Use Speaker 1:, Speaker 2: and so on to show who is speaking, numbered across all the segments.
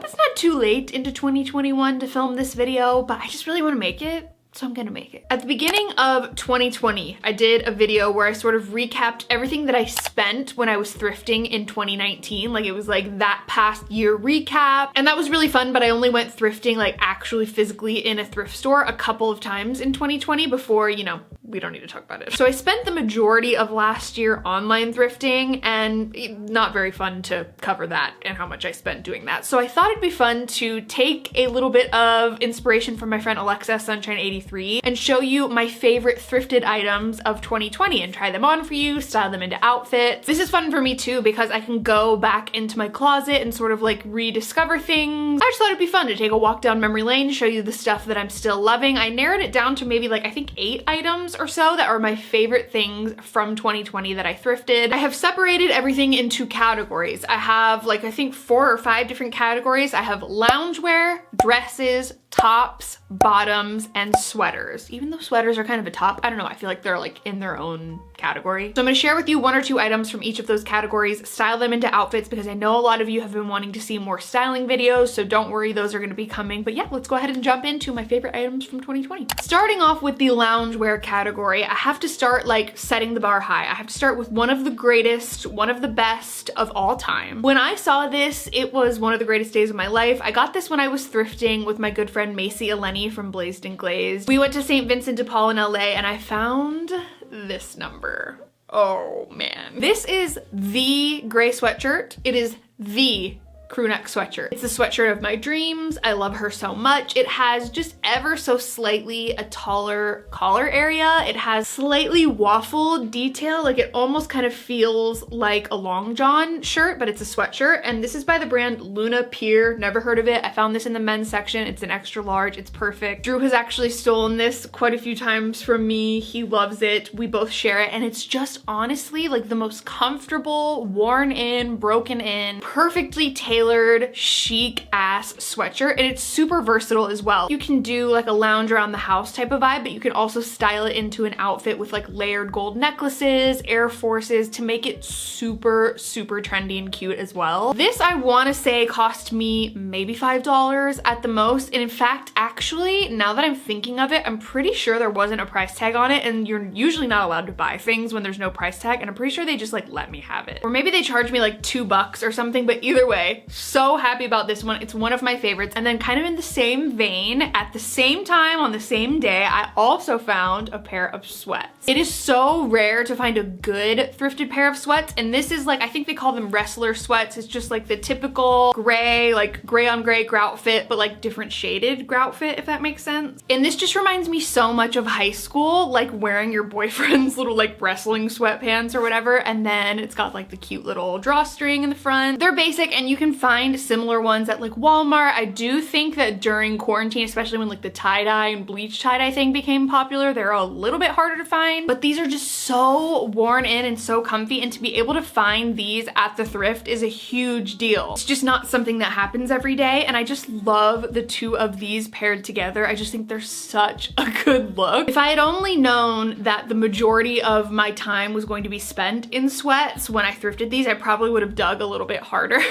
Speaker 1: hope it's not too late into 2021 to film this video, but I just really want to make it. So I'm gonna make it. At the beginning of 2020, I did a video where I sort of recapped everything that I spent when I was thrifting in 2019. Like it was like that past year recap. And that was really fun, but I only went thrifting like actually physically in a thrift store a couple of times in 2020 before, you know, we don't need to talk about it. So I spent the majority of last year online thrifting, and not very fun to cover that and how much I spent doing that. So I thought it'd be fun to take a little bit of inspiration from my friend Alexa Sunshine83 and show you my favorite thrifted items of 2020 and try them on for you, style them into outfits. This is fun for me too because I can go back into my closet and sort of like rediscover things. I just thought it'd be fun to take a walk down memory lane, show you the stuff that I'm still loving. I narrowed it down to maybe like I think 8 items or so that are my favorite things from 2020 that I thrifted. I have separated everything into categories. I have like I think 4 or 5 different categories. I have loungewear, dresses, tops, bottoms, and sweaters. Even though sweaters are kind of a top, I don't know, I feel like they're like in their own category. So I'm gonna share with you 1 or 2 items from each of those categories, style them into outfits because I know a lot of you have been wanting to see more styling videos, so don't worry, those are gonna be coming. But yeah, let's go ahead and jump into my favorite items from 2020. Starting off with the loungewear category, I have to start like setting the bar high. I have to start with one of the greatest, one of the best of all time. When I saw this, it was one of the greatest days of my life. I got this when I was thrifting with my good friend Macy Eleni from Blazed and Glazed. We went to St. Vincent de Paul in LA and I found this number. Oh man. This is the gray sweatshirt. It is the crew neck sweatshirt. It's the sweatshirt of my dreams. I love her so much. It has just ever so slightly a taller collar area. It has slightly waffle detail. Like it almost kind of feels like a long john shirt, but it's a sweatshirt. And this is by the brand Luna Pier. Never heard of it. I found this in the men's section. It's an extra large. It's perfect. Drew has actually stolen this quite a few times from me. He loves it. We both share it. And it's just honestly like the most comfortable, worn in, broken in, perfectly tailored, chic ass sweatshirt, and it's super versatile as well. You can do like a lounge around the house type of vibe, but you can also style it into an outfit with like layered gold necklaces, Air Forces to make it super, super trendy and cute as well. This I want to say cost me maybe $5 at the most, and in fact, actually, now that I'm thinking of it, I'm pretty sure there wasn't a price tag on it, and you're usually not allowed to buy things when there's no price tag, and I'm pretty sure they just like let me have it. Or maybe they charged me like $2 or something, but either way, so happy about this one. It's one of my favorites. And then kind of in the same vein, at the same time on the same day, I also found a pair of sweats. It is so rare to find a good thrifted pair of sweats, and this is like, I think they call them wrestler sweats. It's just like the typical gray, like gray on gray grout fit, but like different shaded grout fit, if that makes sense. And this just reminds me so much of high school, like wearing your boyfriend's little like wrestling sweatpants or whatever, and then it's got like the cute little drawstring in the front. They're basic and you can find similar ones at like Walmart. I do think that during quarantine, especially when like the tie-dye and bleach tie-dye thing became popular, they're a little bit harder to find, but these are just so worn in and so comfy, and to be able to find these at the thrift is a huge deal. It's just not something that happens every day, and I just love the 2 of these paired together. I just think they're such a good look. If I had only known that the majority of my time was going to be spent in sweats when I thrifted these, I probably would have dug a little bit harder.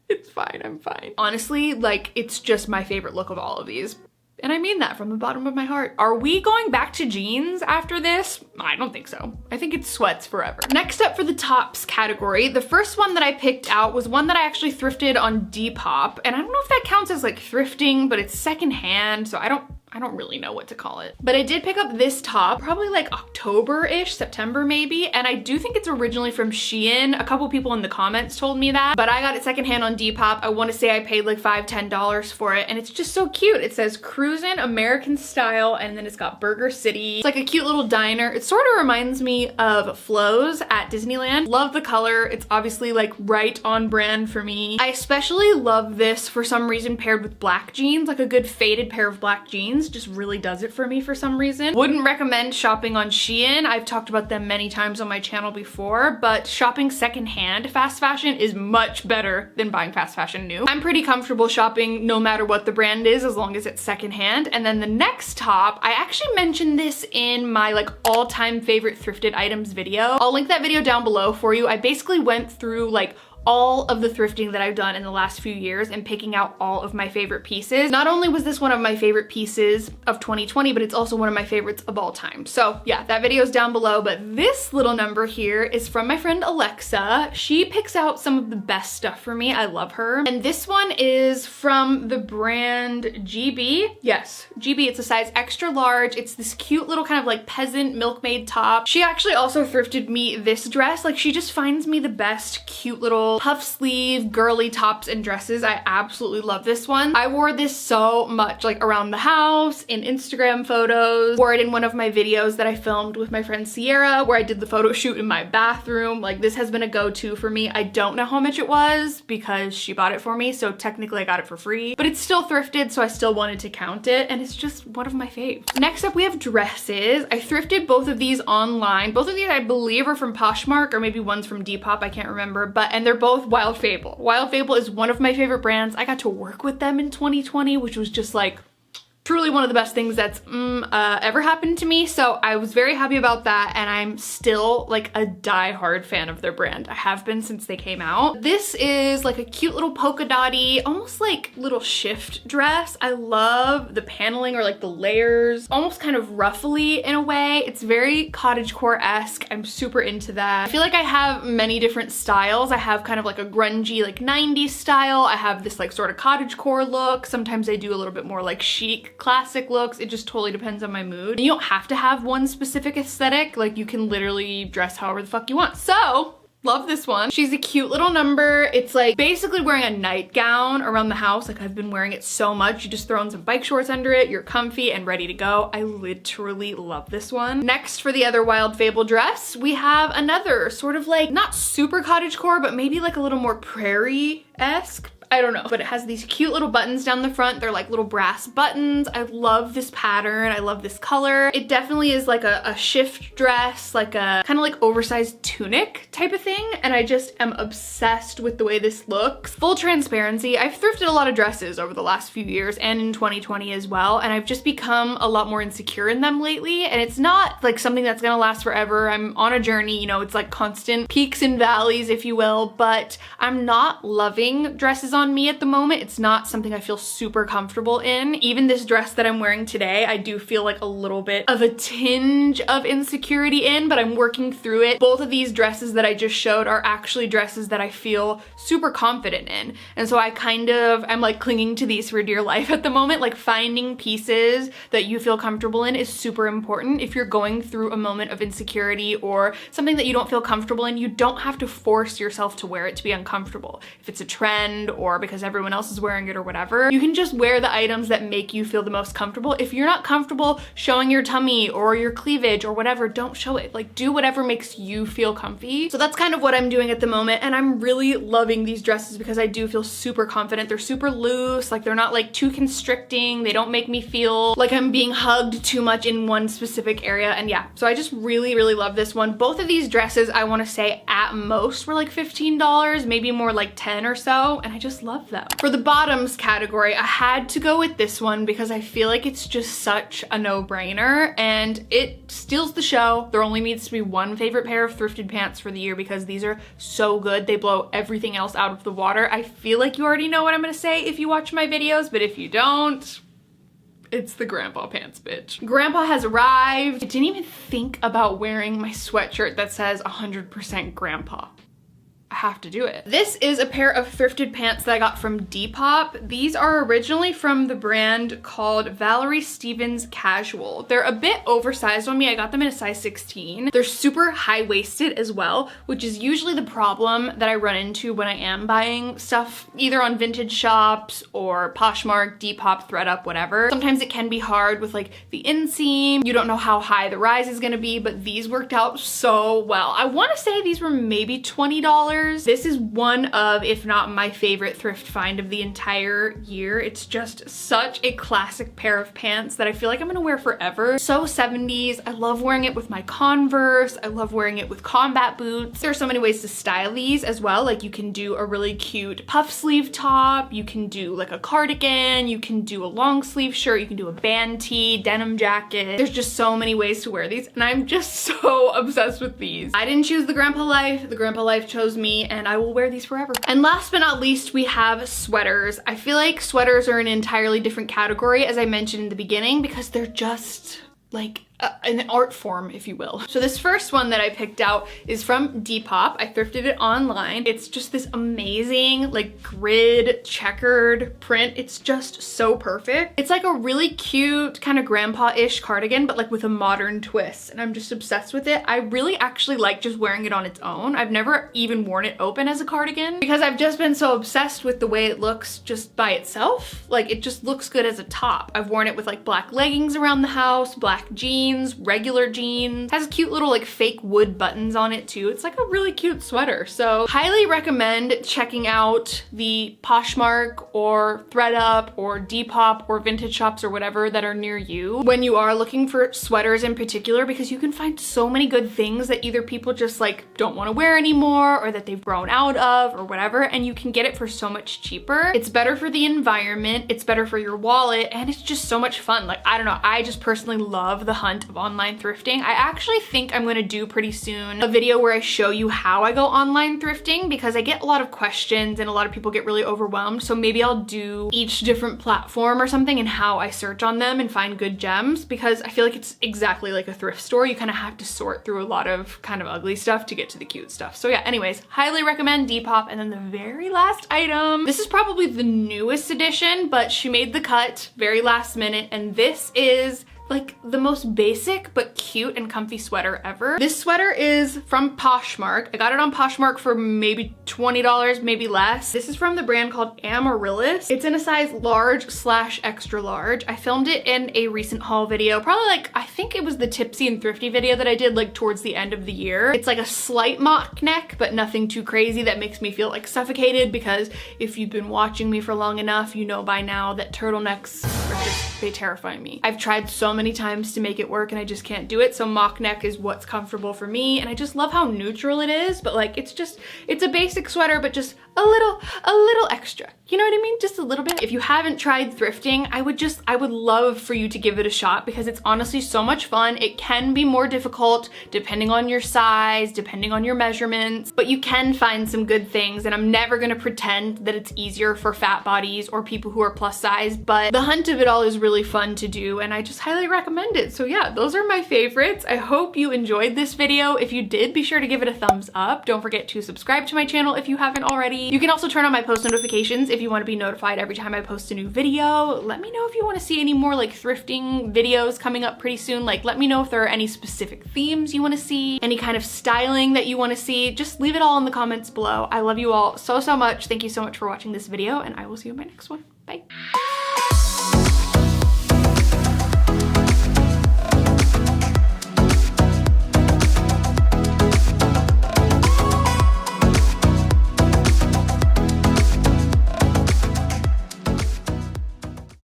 Speaker 1: It's fine, I'm fine. Honestly, like, it's just my favorite look of all of these. And I mean that from the bottom of my heart. Are we going back to jeans after this? I don't think so. I think it's sweats forever. Next up for the tops category, the first one that I picked out was one that I actually thrifted on Depop. And I don't know if that counts as like thrifting, but it's secondhand, so I don't really know what to call it. But I did pick up this top probably like October-ish, September maybe, and I do think it's originally from Shein. A couple people in the comments told me that, but I got it secondhand on Depop. I want to say I paid like $5, $10 for it, and it's just so cute. It says Cruisin' American Style, and then it's got Burger City. It's like a cute little diner. It sort of reminds me of Flo's at Disneyland. Love the color. It's obviously like right on brand for me. I especially love this for some reason paired with black jeans, like a good faded pair of black jeans just really does it for me for some reason. Wouldn't recommend shopping on Shein. I've talked about them many times on my channel before, but shopping secondhand fast fashion is much better than buying fast fashion new. I'm pretty comfortable shopping no matter what the brand is, as long as it's secondhand. And then the next top, I actually mentioned this in my like all-time favorite thrifted items video. I'll link that video down below for you. I basically went through like all of the thrifting that I've done in the last few years and picking out all of my favorite pieces. Not only was this one of my favorite pieces of 2020, but it's also one of my favorites of all time. So yeah, that video is down below, but this little number here is from my friend Alexa. She picks out some of the best stuff for me. I love her. And this one is from the brand GB. Yes, GB. It's a size extra large. It's this cute little kind of like peasant milkmaid top. She actually also thrifted me this dress. Like, she just finds me the best cute little puff sleeve girly tops and dresses. I absolutely love this one. I wore this so much, like around the house, in Instagram photos, wore it in one of my videos that I filmed with my friend Sierra, where I did the photo shoot in my bathroom. Like, this has been a go-to for me. I don't know how much it was because she bought it for me, so technically I got it for free, but it's still thrifted, so I still wanted to count it, and it's just one of my faves. Next up, we have dresses. I thrifted both of these online. Both of these, I believe, are from Poshmark, or maybe one's from Depop, I can't remember, and they're both Wild Fable. Wild Fable is one of my favorite brands. I got to work with them in 2020, which was just like truly one of the best things that's ever happened to me. So I was very happy about that, and I'm still like a die-hard fan of their brand. I have been since they came out. This is like a cute little polka dotty, almost like little shift dress. I love the paneling, or like the layers, almost kind of ruffly in a way. It's very cottagecore-esque. I'm super into that. I feel like I have many different styles. I have kind of like a grungy, like 90s style. I have this like sort of cottagecore look. Sometimes I do a little bit more like chic, classic looks. It just totally depends on my mood. And you don't have to have one specific aesthetic. Like, you can literally dress however the fuck you want. So love this one. She's a cute little number. It's like basically wearing a nightgown around the house. Like, I've been wearing it so much. You just throw in some bike shorts under it. You're comfy and ready to go. I literally love this one. Next, for the other Wild Fable dress, we have another sort of like not super cottagecore, but maybe like a little more prairie-esque. I don't know, but it has these cute little buttons down the front. They're like little brass buttons. I love this pattern. I love this color. It definitely is like a shift dress, like a kind of like oversized tunic type of thing. And I just am obsessed with the way this looks. Full transparency, I've thrifted a lot of dresses over the last few years and in 2020 as well. And I've just become a lot more insecure in them lately. And it's not like something that's gonna last forever. I'm on a journey, you know, it's like constant peaks and valleys, if you will, but I'm not loving dresses on me at the moment. It's not something I feel super comfortable in. Even this dress that I'm wearing today, I do feel like a little bit of a tinge of insecurity in, but I'm working through it. Both of these dresses that I just showed are actually dresses that I feel super confident in. And so I'm like clinging to these for dear life at the moment. Like, finding pieces that you feel comfortable in is super important. If you're going through a moment of insecurity or something that you don't feel comfortable in, you don't have to force yourself to wear it to be uncomfortable. If it's a trend or because everyone else is wearing it or whatever, you can just wear the items that make you feel the most comfortable. If you're not comfortable showing your tummy or your cleavage or whatever, don't show it. Like, do whatever makes you feel comfy. So that's kind of what I'm doing at the moment, and I'm really loving these dresses because I do feel super confident. They're super loose, like they're not like too constricting. They don't make me feel like I'm being hugged too much in one specific area. And yeah, so I just really, really love this one. Both of these dresses, I want to say at most were like $15, maybe more like 10 or so, and I just love them. For the bottoms category, I had to go with this one because I feel like it's just such a no-brainer and it steals the show. There only needs to be one favorite pair of thrifted pants for the year because these are so good. They blow everything else out of the water. I feel like you already know what I'm gonna say if you watch my videos, but if you don't, it's the grandpa pants, bitch. Grandpa has arrived. I didn't even think about wearing my sweatshirt that says 100% grandpa. I have to do it. This is a pair of thrifted pants that I got from Depop. These are originally from the brand called Valerie Stevens Casual. They're a bit oversized on me. I got them in a size 16. They're super high-waisted as well, which is usually the problem that I run into when I am buying stuff either on vintage shops or Poshmark, Depop, ThredUp, whatever. Sometimes it can be hard with like the inseam. You don't know how high the rise is gonna be, but these worked out so well. I wanna say these were maybe $20. This is one of, if not my favorite thrift find of the entire year. It's just such a classic pair of pants that I feel like I'm gonna wear forever. So 70s. I love wearing it with my Converse. I love wearing it with combat boots. There are so many ways to style these as well. Like, you can do a really cute puff sleeve top. You can do like a cardigan. You can do a long sleeve shirt. You can do a band tee, denim jacket. There's just so many ways to wear these, and I'm just so obsessed with these. I didn't choose the grandpa life. The grandpa life chose me. me and I will wear these forever. And last but not least, we have sweaters. I feel like sweaters are an entirely different category, as I mentioned in the beginning, because they're just like an art form, if you will. So this first one that I picked out is from Depop. I thrifted it online. It's just this amazing like grid checkered print. It's just so perfect. It's like a really cute kind of grandpa-ish cardigan, but like with a modern twist, and I'm just obsessed with it. I really actually like just wearing it on its own. I've never even worn it open as a cardigan because I've just been so obsessed with the way it looks just by itself. Like it just looks good as a top. I've worn it with like black leggings around the house, black jeans, regular jeans. Has cute little like fake wood buttons on it too. It's like a really cute sweater. So highly recommend checking out the Poshmark or ThredUp or Depop or vintage shops or whatever that are near you when you are looking for sweaters in particular, because you can find so many good things that either people just like don't want to wear anymore or that they've grown out of or whatever, and you can get it for so much cheaper. It's better for the environment, it's better for your wallet, and it's just so much fun. Like, I don't know, I just personally love the hunt of online thrifting. I actually think I'm gonna do pretty soon a video where I show you how I go online thrifting, because I get a lot of questions and a lot of people get really overwhelmed. So maybe I'll do each different platform or something and how I search on them and find good gems, because I feel like it's exactly like a thrift store. You kind of have to sort through a lot of kind of ugly stuff to get to the cute stuff. So yeah, anyways, highly recommend Depop. And then the very last item, this is probably the newest edition, but she made the cut very last minute, and this is like the most basic but cute and comfy sweater ever. This sweater is from Poshmark. I got it on Poshmark for maybe $20, maybe less. This is from the brand called Amaryllis. It's in a size large/extra large. I filmed it in a recent haul video, probably like, I think it was the Tipsy and Thrifty video that I did like towards the end of the year. It's like a slight mock neck, but nothing too crazy that makes me feel like suffocated, because if you've been watching me for long enough, you know by now that turtlenecks are just, they terrify me. I've tried so many times to make it work and I just can't do it. So mock neck is what's comfortable for me, and I just love how neutral it is, but like it's a basic sweater, but just a little extra. You know what I mean? Just a little bit. If you haven't tried thrifting, I would love for you to give it a shot, because it's honestly so much fun. It can be more difficult depending on your size, depending on your measurements, but you can find some good things, and I'm never gonna pretend that it's easier for fat bodies or people who are plus size, but the hunt of it all is really fun to do, and I just highly recommend it. So yeah, those are my favorites. I hope you enjoyed this video. If you did, be sure to give it a thumbs up. Don't forget to subscribe to my channel if you haven't already. You can also turn on my post notifications if you want to be notified every time I post a new video. Let me know if you want to see any more like thrifting videos coming up pretty soon. Like, let me know if there are any specific themes you want to see, any kind of styling that you want to see. Just leave it all in the comments below. I love you all so much. Thank you so much for watching this video, and I will see you in my next one. Bye.